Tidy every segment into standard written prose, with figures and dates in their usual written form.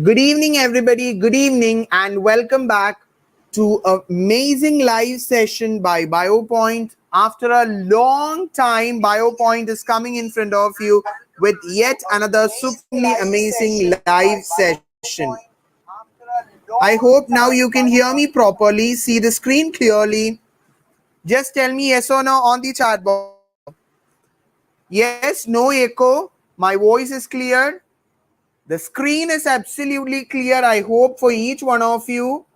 Good evening, everybody. Good evening, and welcome back to an amazing live session by BioPoint. After a long time, BioPoint is coming in front of you with yet another supremely amazing live session. I hope now you can hear me properly, see the screen clearly. Just tell me yes or no on the chat box. Yes, no echo. My voice is clear. The screen is absolutely clear, I hope, for each one of you.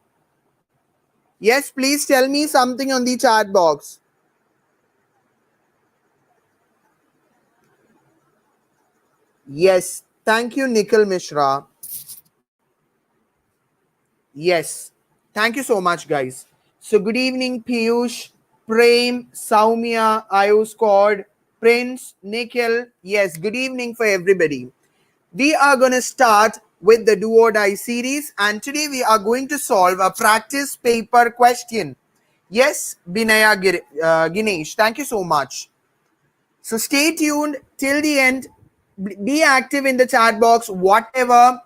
Yes, please tell me something on the chat box. Yes, thank you, Nikhil Mishra. Yes, thank you so much, guys. So, good evening, Piyush, Prem, Saumya, Ayush, Prince, Nikhil. Yes, good evening for everybody. We are going to start with the do or die series, and today we are going to solve a practice paper question. Yes, Binaya Ginesh, thank you so much. So stay tuned till the end. Be active in the chat box. Whatever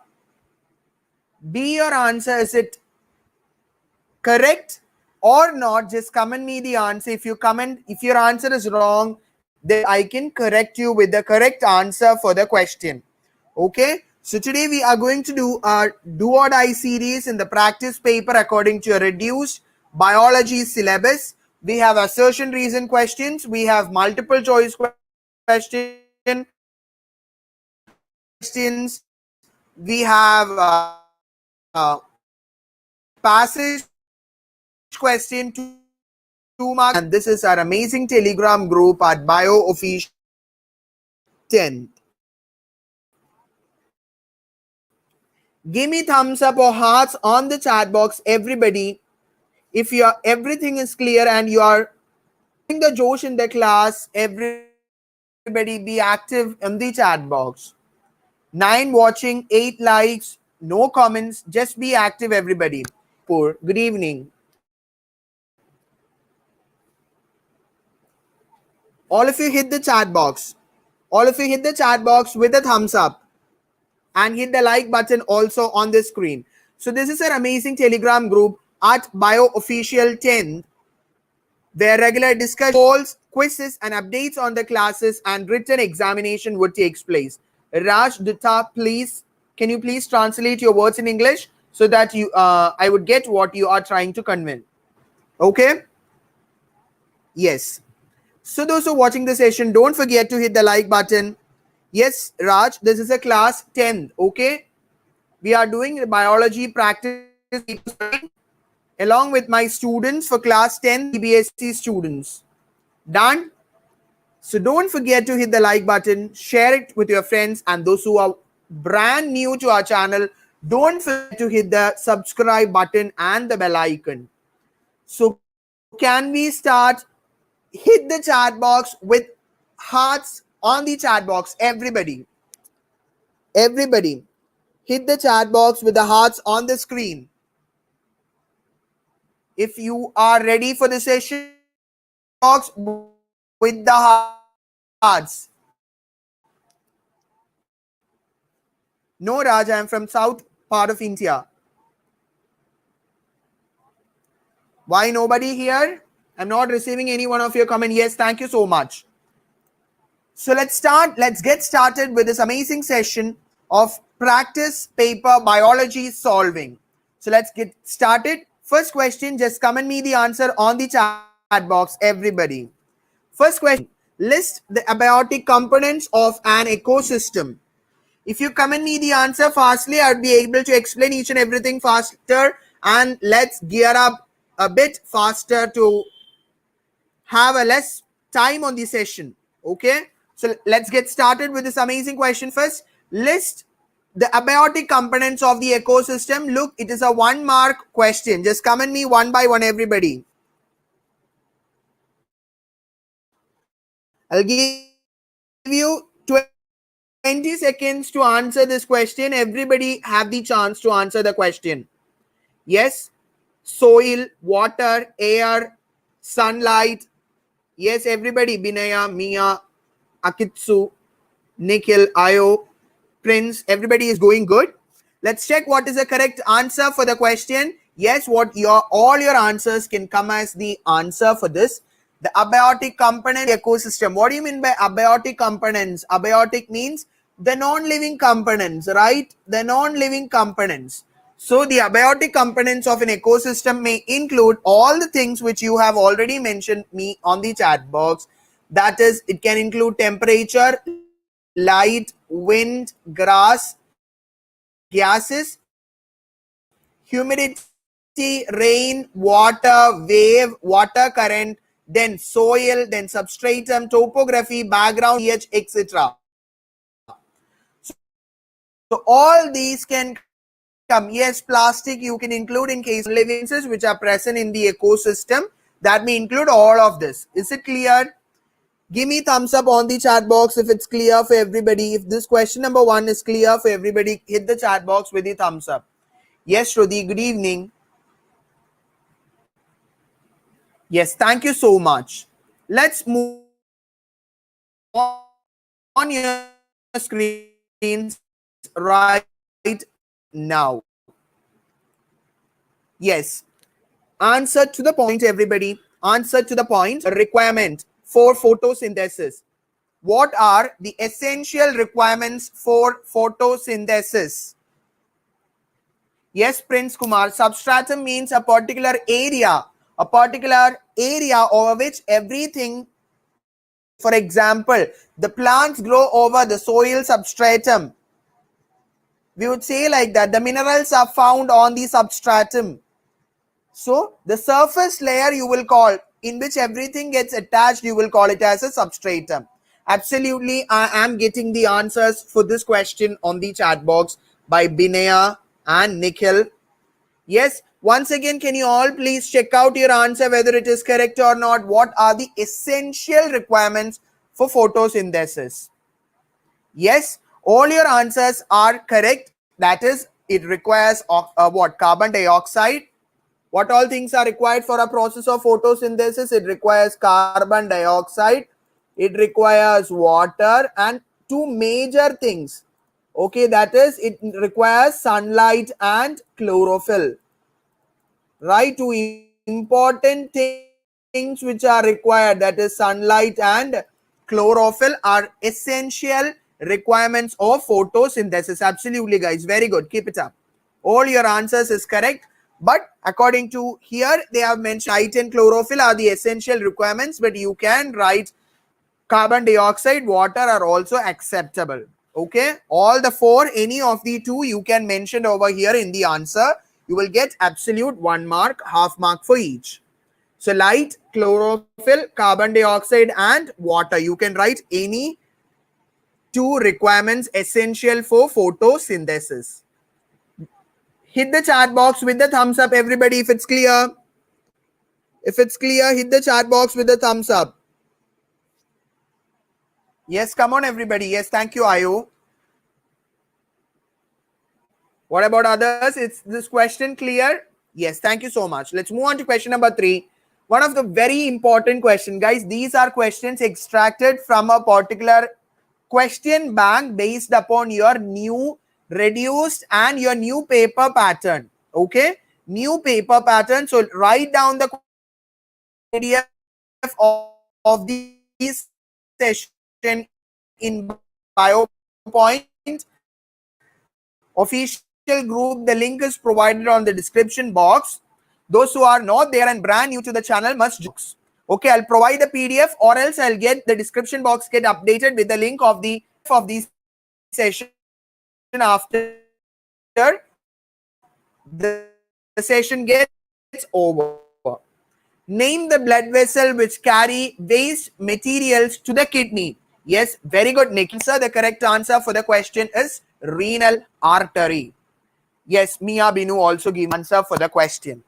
be your answer, is it correct or not? Just comment me the answer. If your answer is wrong, then I can correct you with the correct answer for the question. Okay. So today we are going to do our do or die series in the practice paper according to a reduced biology syllabus. We have assertion reason questions. We have multiple choice questions. We have passage question, 2 marks, and this is our amazing Telegram group at BioOfficial 10. Give me thumbs up or hearts on the chat box, everybody. If everything is clear and you are in the Josh in the class, everybody be active in the chat box. 9 watching, 8 likes, no comments. Just be active, everybody. Good evening. All of you hit the chat box. All of you hit the chat box with a thumbs up and hit the like button also on the screen. So this is an amazing Telegram group at BioOfficial 10 where regular discussion, polls, quizzes and updates on the classes and written examination would take place. Raj Dutta, please, can you please translate your words in English so that I would get what you are trying to convey. Okay? Yes. So those who are watching the session, don't forget to hit the like button. Yes, Raj, this is a class 10. Okay? We are doing biology practice along with my students for class 10 CBSE students. Done? So don't forget to hit the like button, share it with your friends, and those who are brand new to our channel, don't forget to hit the subscribe button and the bell icon. So can we start? Hit the chat box with hearts on the chat box, everybody. Everybody, hit the chat box with the hearts on the screen. If you are ready for the session, box with the hearts. No, Raj, I am from south part of India. Why nobody here? I'm not receiving any one of your comment. Yes, thank you so much. So let's get started with this amazing session of practice paper biology solving. So let's get started. First question, just comment me the answer on the chat box, everybody. First question, list the abiotic components of an ecosystem. If you comment me the answer fastly, I'll be able to explain each and everything faster, and let's gear up a bit faster to have a less time on the session. Okay, so let's get started with this amazing question first. List the abiotic components of the ecosystem. Look, it is a 1 mark question. Just comment me one by one, everybody. I'll give you 20 seconds to answer this question. Everybody have the chance to answer the question. Yes, soil, water, air, sunlight. Yes, everybody. Binaya, Mia, Akitsu, Nikhil, Ayo, Prince. Everybody is going good. Let's check what is the correct answer for the question. Yes, all your answers can come as the answer for this. The abiotic component ecosystem. What do you mean by abiotic components? Abiotic means the non-living components, right? The non-living components. So the abiotic components of an ecosystem may include all the things which you have already mentioned me on the chat box. That is, it can include temperature, light, wind, grass, gases, humidity, rain, water, wave, water current, then soil, then substratum, topography, background, pH, etc. So all these can come. Yes, plastic you can include in case of living which are present in the ecosystem. That may include all of this. Is it clear? Give me thumbs up on the chat box if it's clear for everybody. If this question number 1 is clear for everybody, hit the chat box with the thumbs up. Yes, Shruti, good evening. Yes, thank you so much. Let's move on your screens right now. Yes, answer to the point, everybody. Answer to the point. Requirement for photosynthesis. What are the essential requirements for photosynthesis? Yes, Prince Kumar. Substratum means a particular area over which everything, for example, the plants grow over the soil substratum. We would say like that. The minerals are found on the substratum. So the surface layer you will call, in which everything gets attached, you will call it as a substratum. Absolutely, I am getting the answers for this question on the chat box by Binaya and Nikhil. Yes, once again, can you all please check out your answer whether it is correct or not? What are the essential requirements for photosynthesis? Yes, all your answers are correct. That is, it requires what? Carbon dioxide. What all things are required for a process of photosynthesis? It requires carbon dioxide, it requires water, and two major things. Okay, that is, it requires sunlight and chlorophyll. Right, two important things which are required, that is sunlight and chlorophyll, are essential requirements of photosynthesis. Absolutely, guys, very good, keep it up. All your answers is correct, but according to here they have mentioned light and chlorophyll are the essential requirements, but you can write carbon dioxide, water are also acceptable. Okay, all the four, any of the two you can mention over here in the answer. You will get absolute 1 mark, half mark for each. So light, chlorophyll, carbon dioxide and water, you can write any two requirements essential for photosynthesis. Hit the chat box with the thumbs up, everybody, if it's clear. If it's clear, hit the chat box with the thumbs up. Yes, come on, everybody. Yes, thank you, Ayu. What about others? Is this question clear? Yes, thank you so much. Let's move on to question number 3. One of the very important questions, guys. These are questions extracted from a particular question bank based upon your new reduced and your new paper pattern. Okay, new paper pattern. So write down the PDF of this session in BioPoint official group. The link is provided on the description box. Those who are not there and brand new to the channel must join. Okay, I'll provide the PDF, or else I'll get the description box get updated with the link of the session after the session gets over. Name the blood vessel which carry waste materials to the kidney. Yes, very good, Nikhil sir. The correct answer for the question is renal artery. Yes, Mia Binu also gave answer for the question.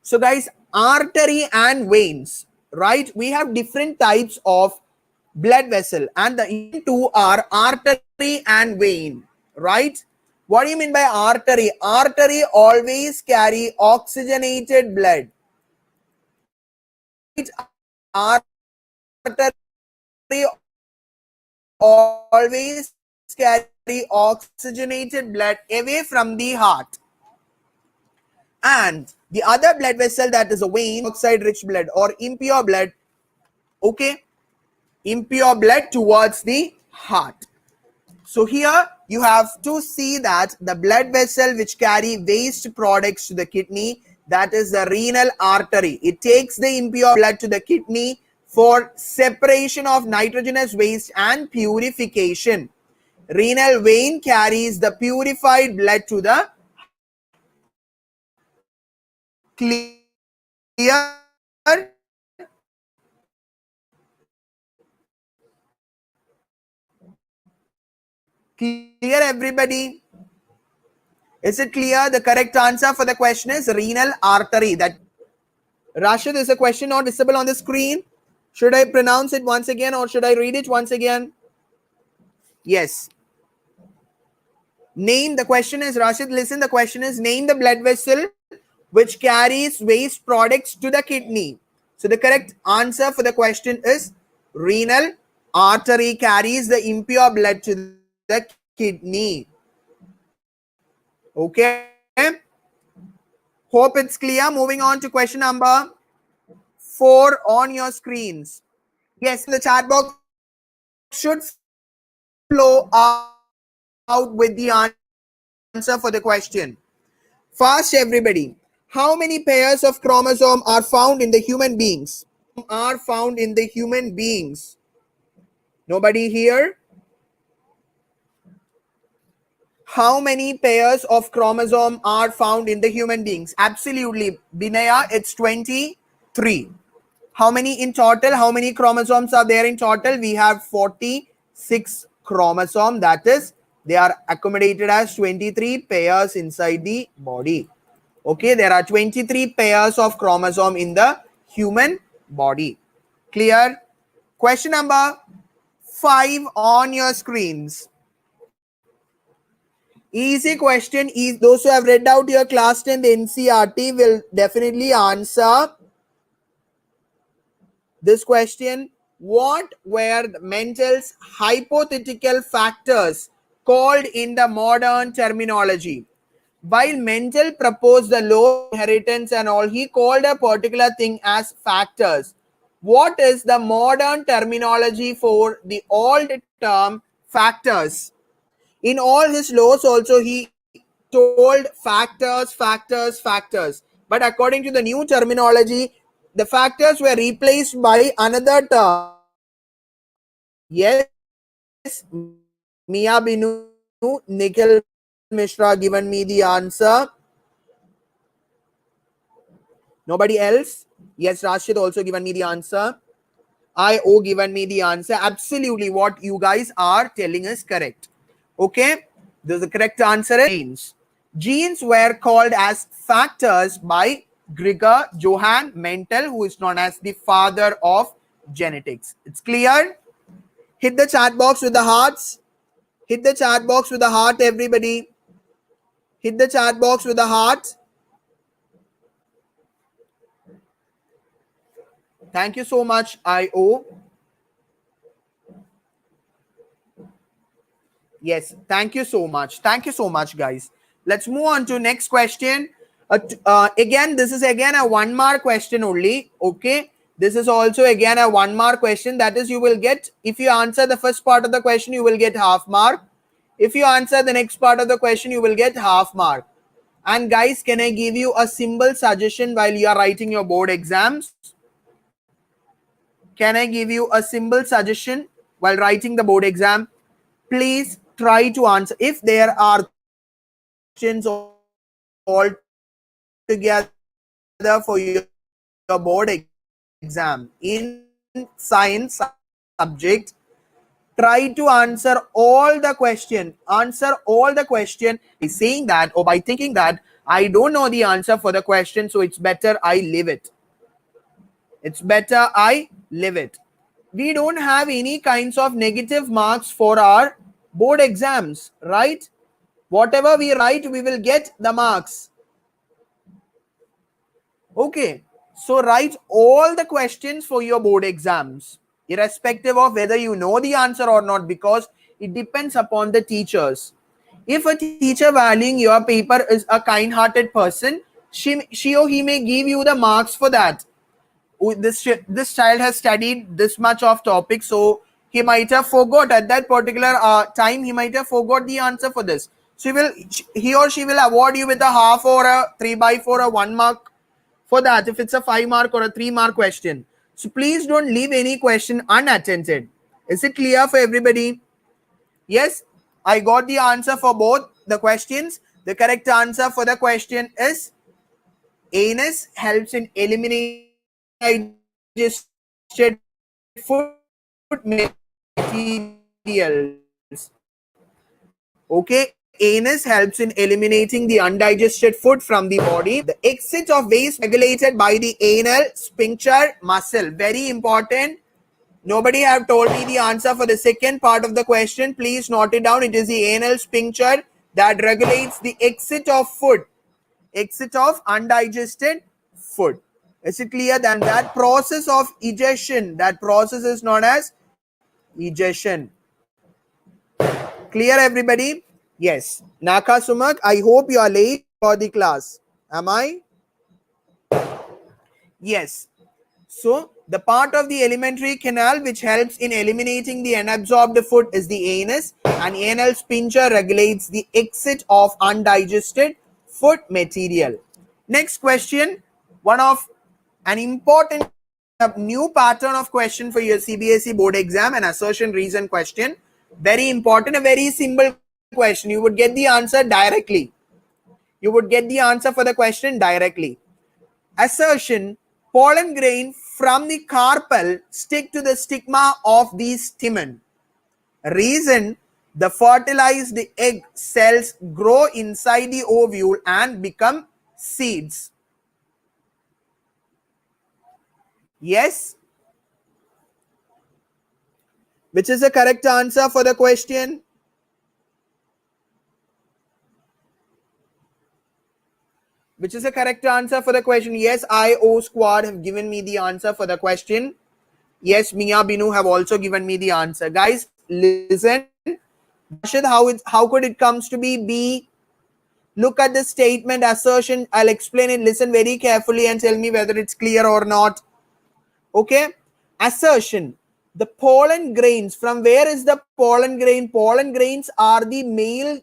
So guys, artery and veins, right? We have different types of blood vessel, and the two are artery and vein, right? What do you mean by artery? Artery always carry oxygenated blood. Artery always carry oxygenated blood away from the heart. And the other blood vessel, that is a vein, oxide rich blood or impure blood, okay, impure blood towards the heart. So here you have to see that the blood vessel which carry waste products to the kidney, that is the renal artery. It takes the impure blood to the kidney for separation of nitrogenous waste and purification. Renal vein carries the purified blood to the clear. Clear, everybody? Is it clear? The correct answer for the question is renal artery. That Rashid, is a question not visible on the screen? Should I pronounce it once again or should I read it once again? Yes. Name, the question is, Rashid, listen, the question is, name the blood vessel which carries waste products to the kidney. So the correct answer for the question is renal artery carries the impure blood to the kidney. Okay. Hope it's clear. Moving on to question number 4 on your screens. Yes, the chat box should flow out with the answer for the question. Fast, everybody. How many pairs of chromosome are found in the human beings? Are found in the human beings. Nobody here? How many pairs of chromosome are found in the human beings? Absolutely, Binaya, it's 23. How many in total? How many chromosomes are there in total? We have 46 chromosomes. That is, they are accommodated as 23 pairs inside the body. Okay, there are 23 pairs of chromosome in the human body. Clear? Question number 5 on your screens. Easy question. Those who have read out your class 10 NCRT will definitely answer this question. What were Mendel's hypothetical factors called in the modern terminology? While Mendel proposed the law of inheritance and all, he called a particular thing as factors. What is the modern terminology for the old term factors? In all his laws also he told factors, factors, factors. But according to the new terminology, the factors were replaced by another term. Yes, Mia Binu, Nikhil Mishra given me the answer. Nobody else? Yes, Rashid also given me the answer. IO given me the answer. Absolutely, what you guys are telling is correct. Okay, the correct answer is genes. Genes were called as factors by Gregor Johann Mendel, who is known as the father of genetics. It's clear? Hit the chat box with the hearts. Hit the chat box with the heart, everybody. Hit the chat box with the heart. Thank you so much, IO. Yes, thank you so much. Thank you so much, guys. Let's move on to next question. Again, this is again a 1 mark question only. Okay, this is also again a 1 mark question. That is, you will get, if you answer the first part of the question, you will get half mark. If you answer the next part of the question, you will get half mark. And guys, can I give you a simple suggestion while you are writing your board exams? Can I give you a simple suggestion while writing the board exam? Please try to answer. If there are questions all together for your board exam in science subject, try to answer all the question. Answer all the question by saying that or by thinking that I don't know the answer for the question, so it's better I leave it. It's better I leave it. We don't have any kinds of negative marks for our board exams, right? Whatever we write, we will get the marks. Okay, so write all the questions for your board exams, irrespective of whether you know the answer or not, because It depends upon the teachers. If a teacher valuing your paper is a kind-hearted person, she or he may give you the marks for that. This child has studied this much of topic, so he might have forgot at that particular time. He might have forgot the answer for this. So he or she will award you with a half or a 3/4 or 1 mark for that if it's a 5 mark or a 3 mark question. So please don't leave any question unattended. Is it clear for everybody? Yes, I got the answer for both the questions. The correct answer for the question is anus helps in eliminating undigested food materials. Okay, anus helps in eliminating the undigested food from the body. The exit of waste regulated by the anal sphincter muscle. Very important. Nobody have told me the answer for the second part of the question. Please note it down. It is the anal sphincter that regulates the exit of food, exit of undigested food. Is it clear? Then that process of egestion, that process is known as egestion. Clear, everybody? Yes. Naka Sumak, I hope you are late for the class. Am I? Yes. So the part of the alimentary canal which helps in eliminating the unabsorbed food is the anus, and anal sphincter regulates the exit of undigested food material. Next question, one of an important new pattern of question for your CBSE board exam, an assertion reason question. Very important, a very simple question. You would get the answer directly. You would get the answer for the question directly. Assertion, pollen grain from the carpel stick to the stigma of the stamen. Reason, the fertilized egg cells grow inside the ovule and become seeds. Yes? Which is the correct answer for the question? Which is the correct answer for the question? Yes, IO squad have given me the answer for the question. Yes, Mia Binu have also given me the answer. Guys, listen. Rashid, how could it comes to be B? Look at the statement assertion. I'll explain it. Listen very carefully and tell me whether it's clear or not. Okay. Assertion. The pollen grains. From where is the pollen grain? Pollen grains are the male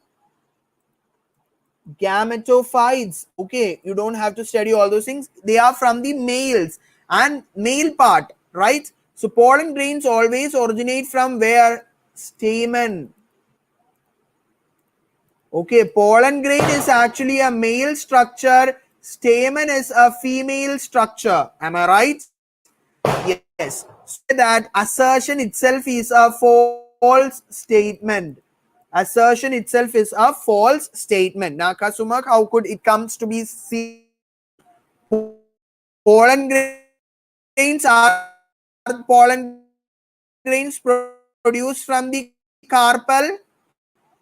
gametophytes. Okay. You don't have to study all those things. They are from the males and male part. Right. So pollen grains always originate from where? Stamen. Okay, pollen grain is actually a male structure. Stamen is a female structure. Am I right? Yes. So that assertion itself is a false statement. Assertion itself is a false statement. Now, Kasumak, how could it comes to be seen? Pollen grains are pollen grains produced from the carpel?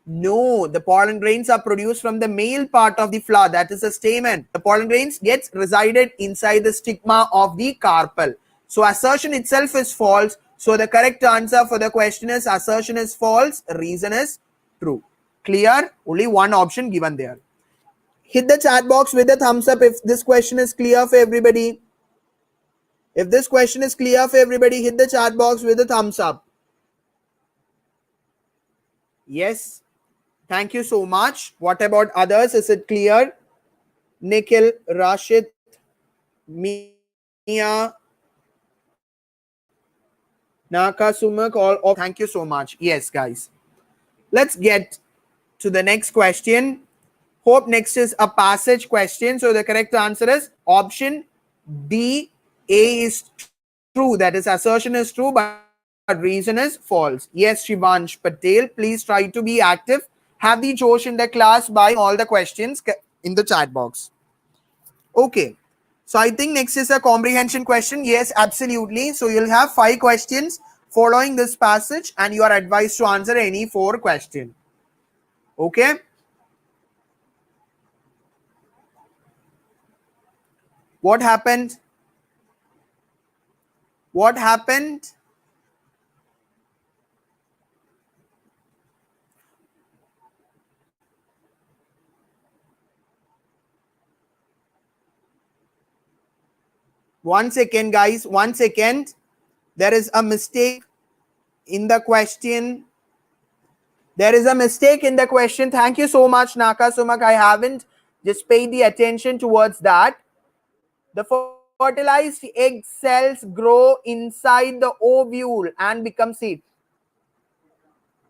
No, the pollen grains are produced from the male part of the flower, that is the stamen. The pollen grains gets resided inside the stigma of the carpel. So assertion itself is false. So the correct answer for the question is assertion is false, reason is true. Clear? Only one option given there. Hit the chat box with a thumbs up if this question is clear for everybody. If this question is clear for everybody, hit the chat box with a thumbs up. Yes. Thank you so much. What about others? Is it clear? Nikhil, Rashid, Mia, Naka, Sumak, all. Thank you so much. Yes, guys. Let's get to the next question. Hope next is a passage question. So the correct answer is option D. A is true. That is, assertion is true, but reason is false. Yes, Shivansh Patel, please try to be active. Have the Josh in the class by all the questions in the chat box. Okay. So I think next is a comprehension question. Yes, absolutely. So you'll have 5 questions following this passage and you are advised to answer any 4 questions. Okay. What happened? What happened? 1 second, guys. 1 second. There is a mistake in the question. There is a mistake in the question. Thank you so much, Naka Sumak. I haven't just paid the attention towards that. The fertilized egg cells grow inside the ovule and become seed.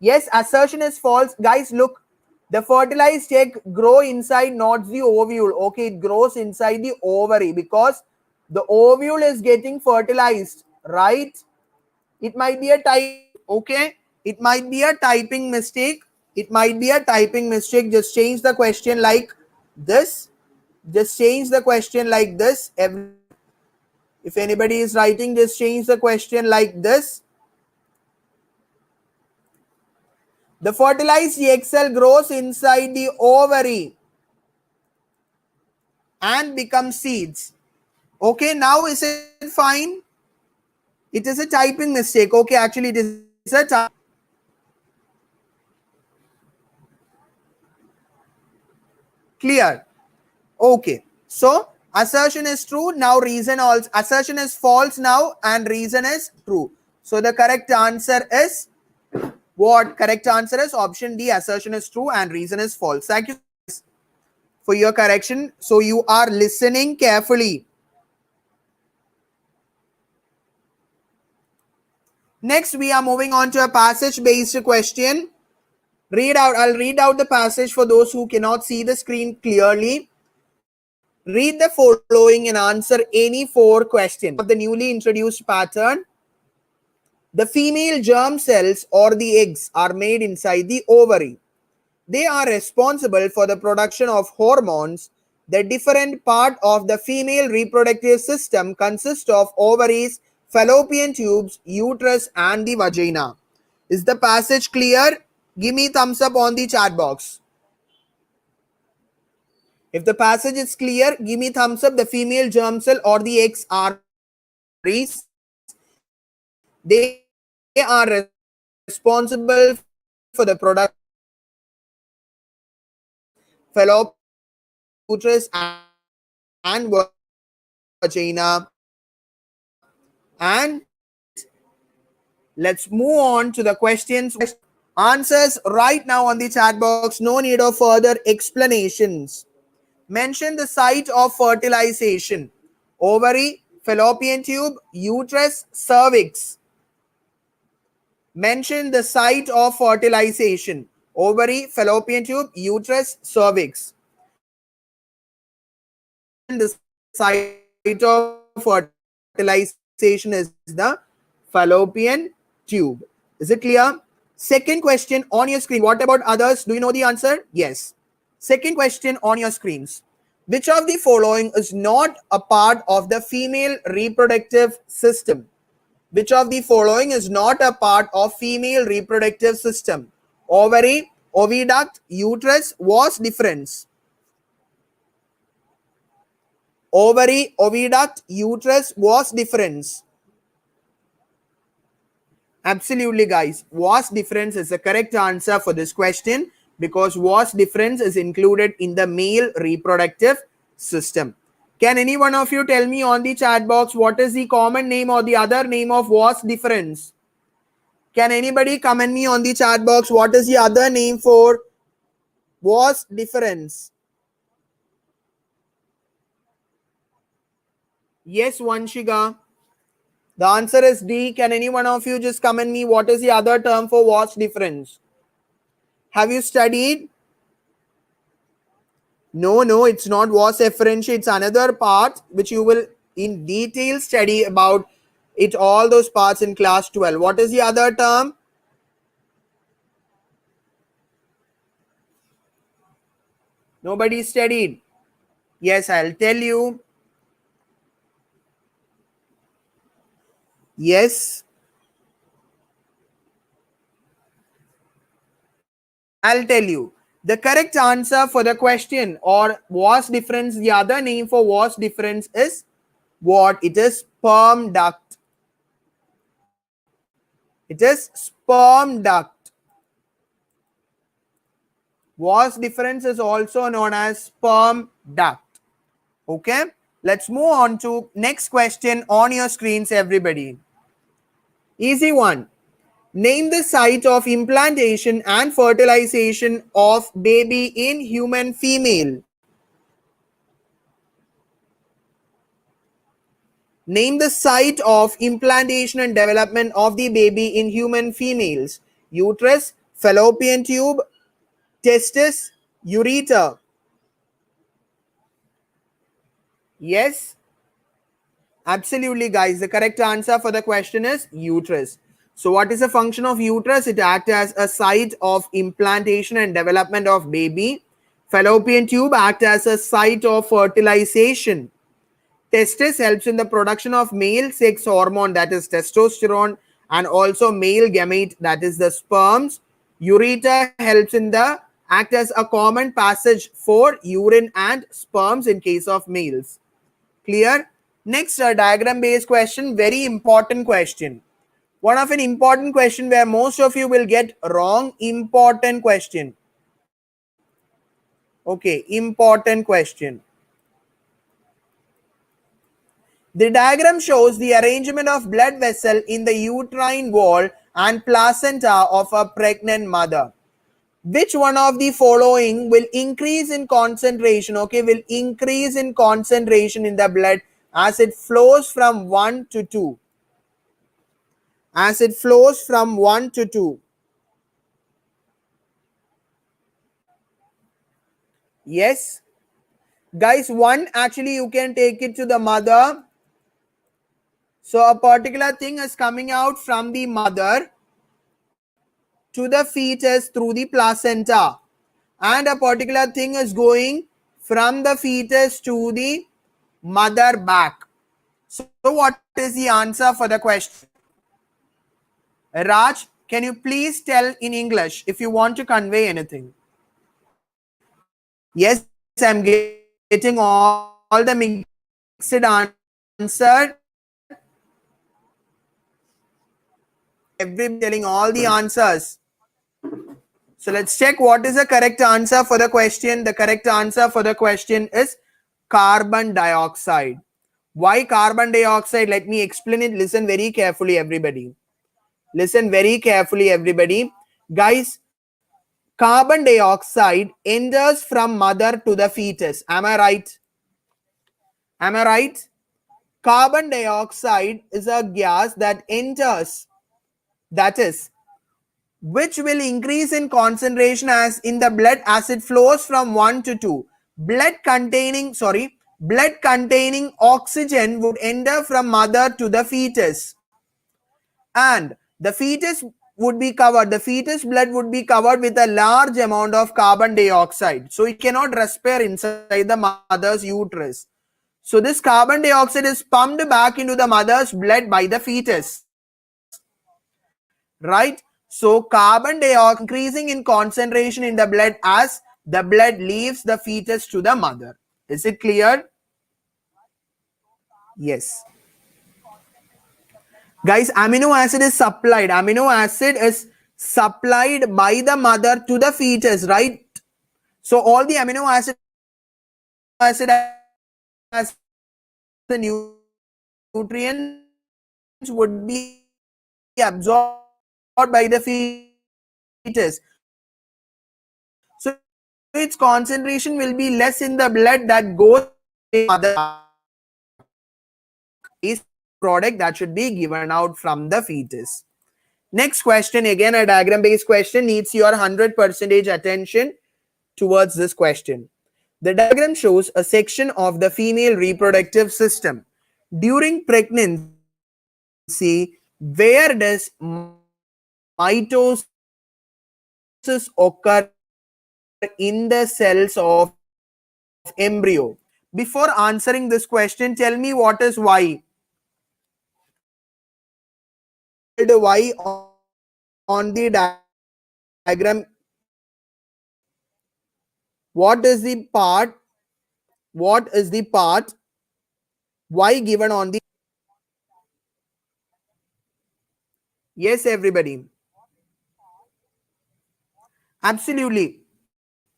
Yes, assertion is false. Guys, look. The fertilized egg grow inside not the ovule. Okay, it grows inside the ovary because the ovule is getting fertilized, right? It might be a type, okay? It might be a typing mistake. It might be a typing mistake. Just change the question like this. Just change the question like this. If anybody is writing, just change the question like this. The fertilized egg cell grows inside the ovary and becomes seeds. Okay, now is it fine? It is a typing mistake. Okay, actually it is a clear. Okay, so assertion is true. Now reason also, assertion is false now and reason is true. So the correct answer is what? Correct answer is option D. Assertion is true and reason is false. Thank you for your correction. So you are listening carefully. Next, we are moving on to a passage-based question. I'll read out the passage for those who cannot see the screen clearly. Read the following and answer any 4 questions of the newly introduced pattern. The female germ cells or the eggs are made inside the ovary. They are responsible for the production of hormones. The different part of the female reproductive system consists of ovaries, fallopian tubes, uterus, and the vagina. Is the passage clear? Give me thumbs up on the chat box. If the passage is clear, give me thumbs up. The female germ cell or the eggs are ovaries. They are responsible for the production fallopian tubes, uterus, and vagina. And let's move on to the questions. Answers right now on the chat box. No need of further explanations. Mention the site of fertilization. Ovary, fallopian tube, uterus, cervix. Mention the site of fertilization. Ovary, fallopian tube, uterus, cervix. The site of fertilization is the fallopian tube. Is it clear? Second question on your screen. What about others? Do you know the answer? Yes. Second question on your screens. Which of the following is not a part of the female reproductive system? Which of the following is not a part of female reproductive system? Ovary, oviduct, uterus, vas deferens. Ovary, oviduct, uterus, vas deferens. Absolutely, guys. Vas deferens is the correct answer for this question because vas deferens is included in the male reproductive system. Can any one of you tell me on the chat box what is the common name or the other name of vas deferens? Can anybody comment me on the chat box what is the other name for vas deferens? Yes, Vanshiga. The answer is D. Can any one of you just comment me what is the other term for vas deferens? Have you studied? No, it's not vas efferentia. It's another part which you will in detail study about it, all those parts in class 12. What is the other term? Nobody studied. Yes, I'll tell you. Yes. I'll tell you. The correct answer for the question or vas deferens, the other name for vas deferens is what? It is sperm duct. It is sperm duct. Vas deferens is also known as sperm duct. Okay. Let's move on to next question on your screens, everybody. Easy one. Name the site of implantation and fertilization of baby in human female. Name the site of implantation and development of the baby in human females. Uterus, fallopian tube, testis, ureter. Yes? Absolutely, guys. The correct answer for the question is uterus. So what is the function of uterus? It acts as a site of implantation and development of baby. Fallopian tube acts as a site of fertilization. Testis helps in the production of male sex hormone, that is testosterone, and also male gamete, that is the sperms. Ureter helps in the act as a common passage for urine and sperms in case of males. Clear? Next, a diagram based question, very important question. One of an important question where most of you will get wrong. Important question. Okay, important question. The diagram shows the arrangement of blood vessel in the uterine wall and placenta of a pregnant mother. Which one of the following will increase in concentration? Okay, will increase in concentration in the blood as it flows from 1 to 2. As it flows from 1 to 2. Yes. Guys, 1 actually you can take it to the mother. So a particular thing is coming out from the mother to the fetus through the placenta. And a particular thing is going from the fetus to the mother back. So what is the answer for the question? Raj, can you please tell in English if you want to convey anything? Yes, I'm getting all the mixed answer. Everybody telling all the answers. So let's check what is the correct answer for the question. The correct answer for the question is carbon dioxide. Why carbon dioxide? Let me explain it. Listen very carefully, everybody. Listen very carefully, everybody. Guys, carbon dioxide enters from mother to the fetus. Am I right? Am I right? Carbon dioxide is a gas that enters, that is, which will increase in concentration as in the blood as it flows from 1 to 2. Blood containing oxygen would enter from mother to the fetus, and the fetus blood would be covered with a large amount of carbon dioxide, so it cannot respire inside the mother's uterus. So this carbon dioxide is pumped back into the mother's blood by the fetus, right? So carbon dioxide increasing in concentration in the blood as the blood leaves the fetus to the mother. Is it clear? Yes. Guys, amino acid is supplied. Amino acid is supplied by the mother to the fetus, right? So all the amino acid as the nutrients would be absorbed by the fetus. So its concentration will be less in the blood that goes to the mother. Is product that should be given out from the fetus. Next question, again a diagram based question, needs your 100% attention towards this question. The diagram shows a section of the female reproductive system. During pregnancy, where does mitosis occur in the cells of embryo? Before answering this question, tell me what is Y. The Y on the diagram. What is the part? What is the part Y given on the? Yes, everybody. Absolutely.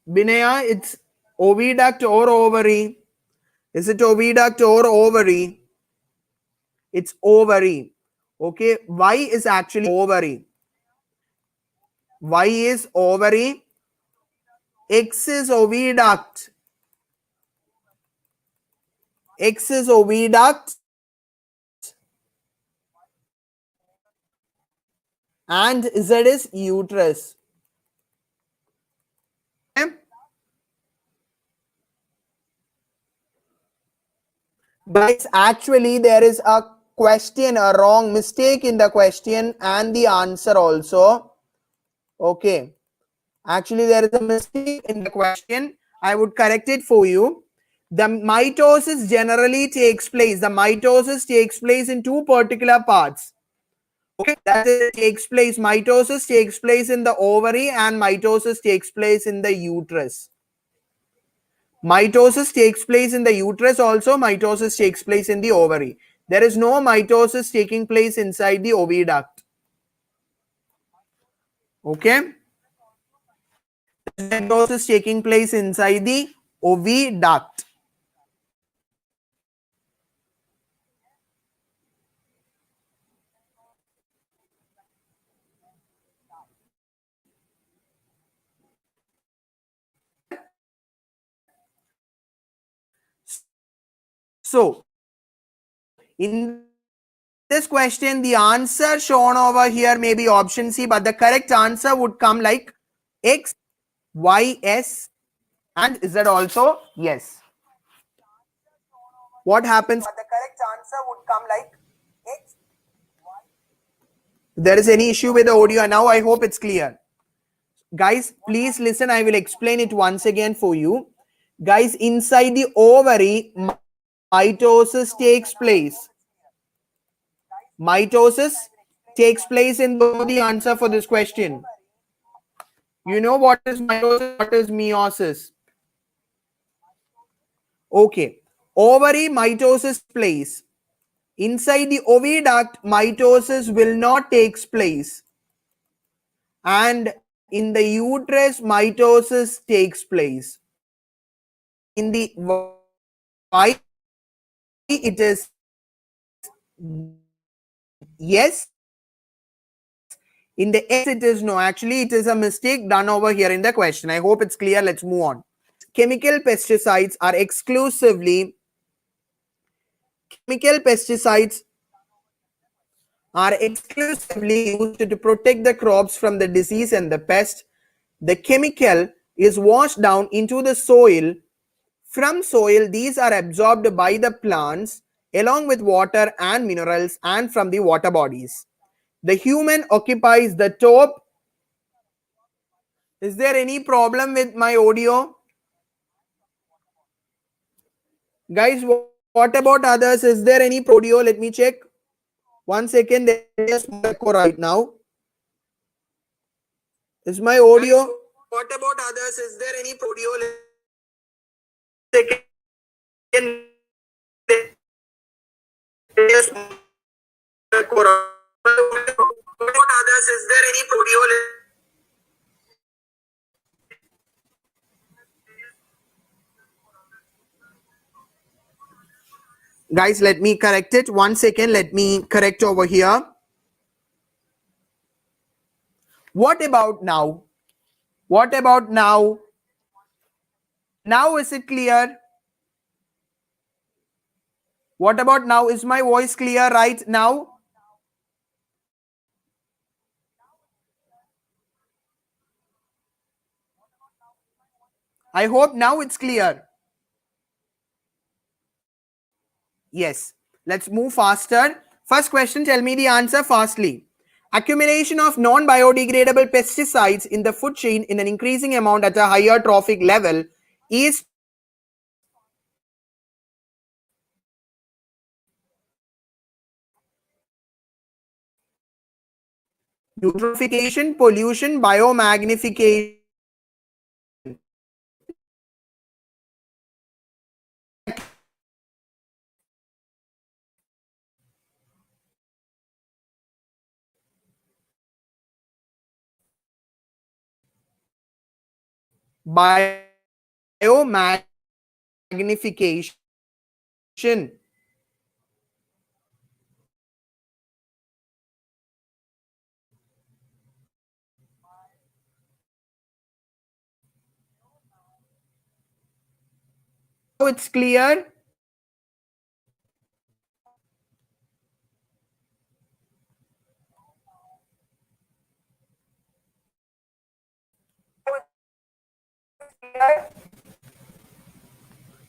Binaya, it's oviduct or ovary. Is it oviduct or ovary? It's ovary. Okay, Y is actually ovary. Y is ovary. X is oviduct. X is oviduct. And Z is uterus. Okay? Guys, actually, there is a question, a wrong mistake in the question and the answer also. Okay. Actually, there is a mistake in the question. I would correct it for you. The mitosis generally takes place. The mitosis takes place in two particular parts. Okay, that is, mitosis takes place in the ovary and mitosis takes place in the uterus. Mitosis takes place in the uterus also, mitosis takes place in the ovary. There is no mitosis taking place inside the oviduct. Okay? Mitosis taking place inside the oviduct. So, in this question, the answer shown over here may be option C, but the correct answer would come like X, Y, S, and Z also. Yes. What happens? But the correct answer would come like X. If there is any issue with the audio now, I hope it's clear. Guys, please listen. I will explain it once again for you. Guys, inside the ovary, mitosis takes place. Mitosis takes place in the answer for this question. You know what is mitosis, what is meiosis? Okay. Ovary mitosis place. Inside the oviduct, mitosis will not take place. And in the uterus, mitosis takes place. In the Y, it is yes. In the X, it is no. Actually, it is a mistake done over here in the question. I hope it's clear. Let's move on. Chemical pesticides are exclusively used to protect the crops from the disease and the pest. The chemical is washed down into the soil. From soil, these are absorbed by the plants along with water and minerals and from the water bodies. The human occupies the top. Is there any problem with my audio? Guys, what about others? Is there any audio? Let me check. 1 second, there is echo right now. Is my audio? Guys, what about others? Is there any audio? Second, there is echo. What about others? Is there any audio? Guys, let me correct it. 1 second, let me correct over here. What about now? What about now? Now is it clear? What about now? Is my voice clear right now? I hope now it's clear. Yes. Let's move faster. First question, tell me the answer fastly. Accumulation of non-biodegradable pesticides in the food chain in an increasing amount at a higher trophic level is eutrophication, pollution, biomagnification. Biomagnification. Now it's clear.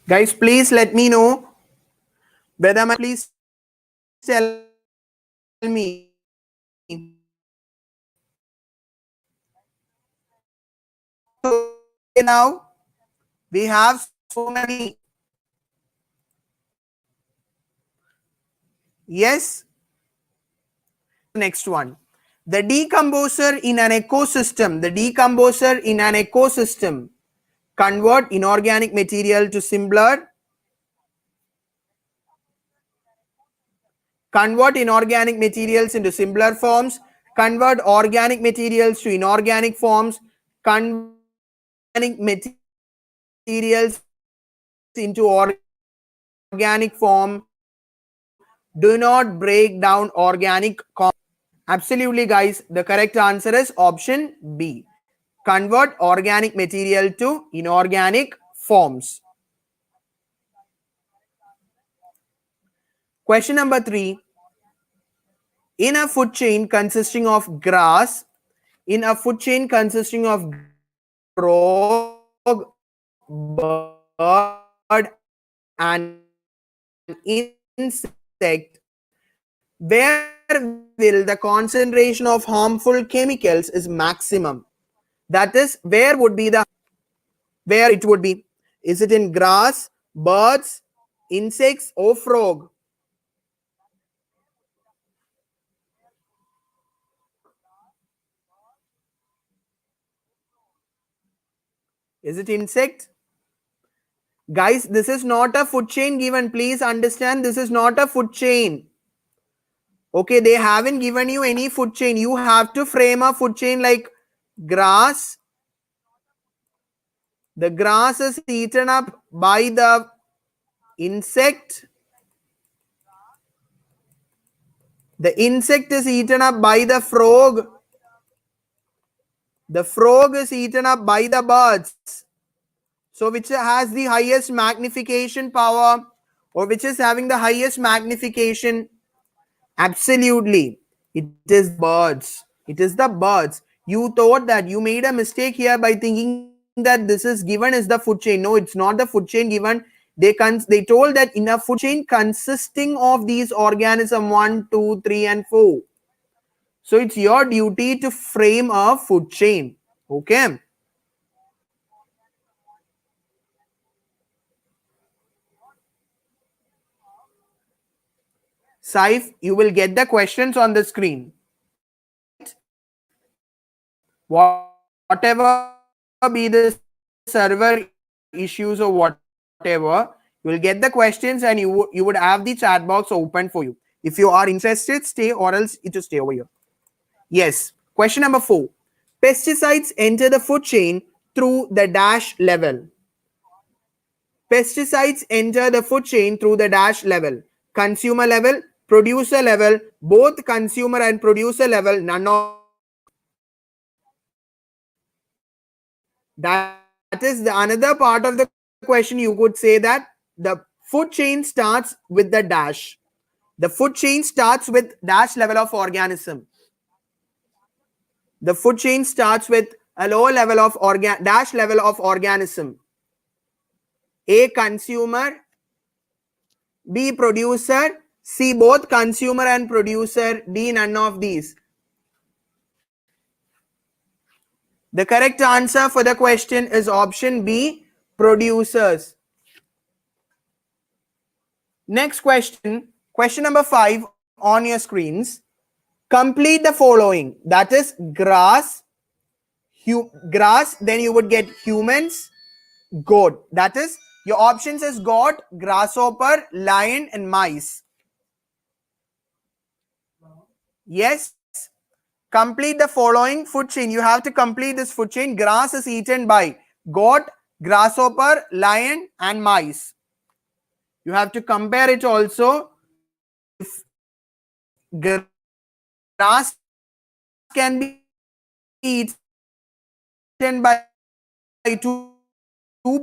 Guys, please let me know whether my please tell me. Okay, now we have so many. Yes. Next one. The decomposer in an ecosystem. The decomposer in an ecosystem convert inorganic material to simpler. Convert inorganic materials into simpler forms. Convert organic materials to inorganic forms. Convert organic materials into organic form. Do not break down organic compounds. Absolutely, guys. The correct answer is option B. Convert organic material to inorganic forms. Question number 3. In a food chain consisting of grass, frog, bird, and insect, where will the concentration of harmful chemicals is maximum? That is, where it would be? Is it in grass, birds, insects, or frog? Is it insect? Guys, this is not a food chain given. Please understand, this is not a food chain. Okay, they haven't given you any food chain. You have to frame a food chain like grass. The grass is eaten up by the insect. The insect is eaten up by the frog. The frog is eaten up by the birds. So which has the highest magnification power, or which is having the highest magnification? Absolutely. It is birds. It is the birds. You thought that you made a mistake here by thinking that this is given as the food chain. No, it's not the food chain given. They told that in a food chain consisting of these organisms 1, 2, 3, and 4. So it's your duty to frame a food chain. Okay. Saif, you will get the questions on the screen. Whatever be the server issues or whatever, you will get the questions and you would have the chat box open for you. If you are interested, stay, or else it will stay over here. Yes. Question number 4. Pesticides enter the food chain through the dash level. Pesticides enter the food chain through the dash level. Consumer level, producer level, both consumer and producer level, none of. That is the another part of the question. You could say that the food chain starts with the dash. The food chain starts with dash level of organism. The food chain starts with a low level of dash level of organism. A, consumer. B, producer. C, both consumer and producer. D, none of these. The correct answer for the question is option B, producers. Next question, question number 5 on your screens. Complete the following. That is grass, grass, then you would get humans, goat. That is, your options is goat, grasshopper, lion, and mice. Yes. Complete the following food chain. You have to complete this food chain. Grass is eaten by goat, grasshopper, lion, and mice. You have to compare it also. If grass can be eaten by two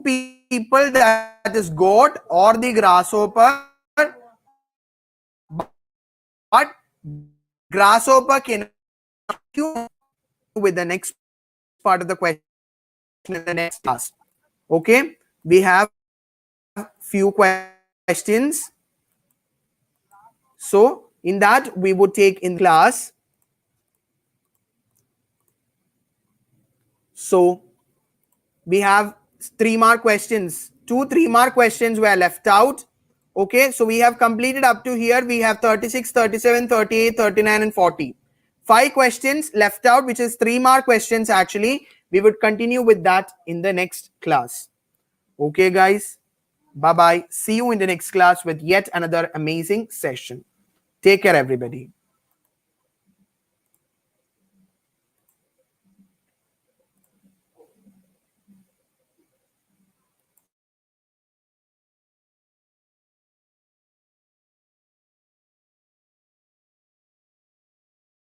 people, that is goat or the grasshopper, but grasshopper cannot with the next part of the question in the next class. Okay, we have few questions. So in that we would take in class. So we have 3-mark questions. 2 3-mark questions were left out. Okay, so we have completed up to here. We have 36, 37, 38, 39 and 40. 5 questions left out, which is 3-mark questions actually. We would continue with that in the next class. Okay guys, bye bye. See you in the next class with yet another amazing session. Take care everybody.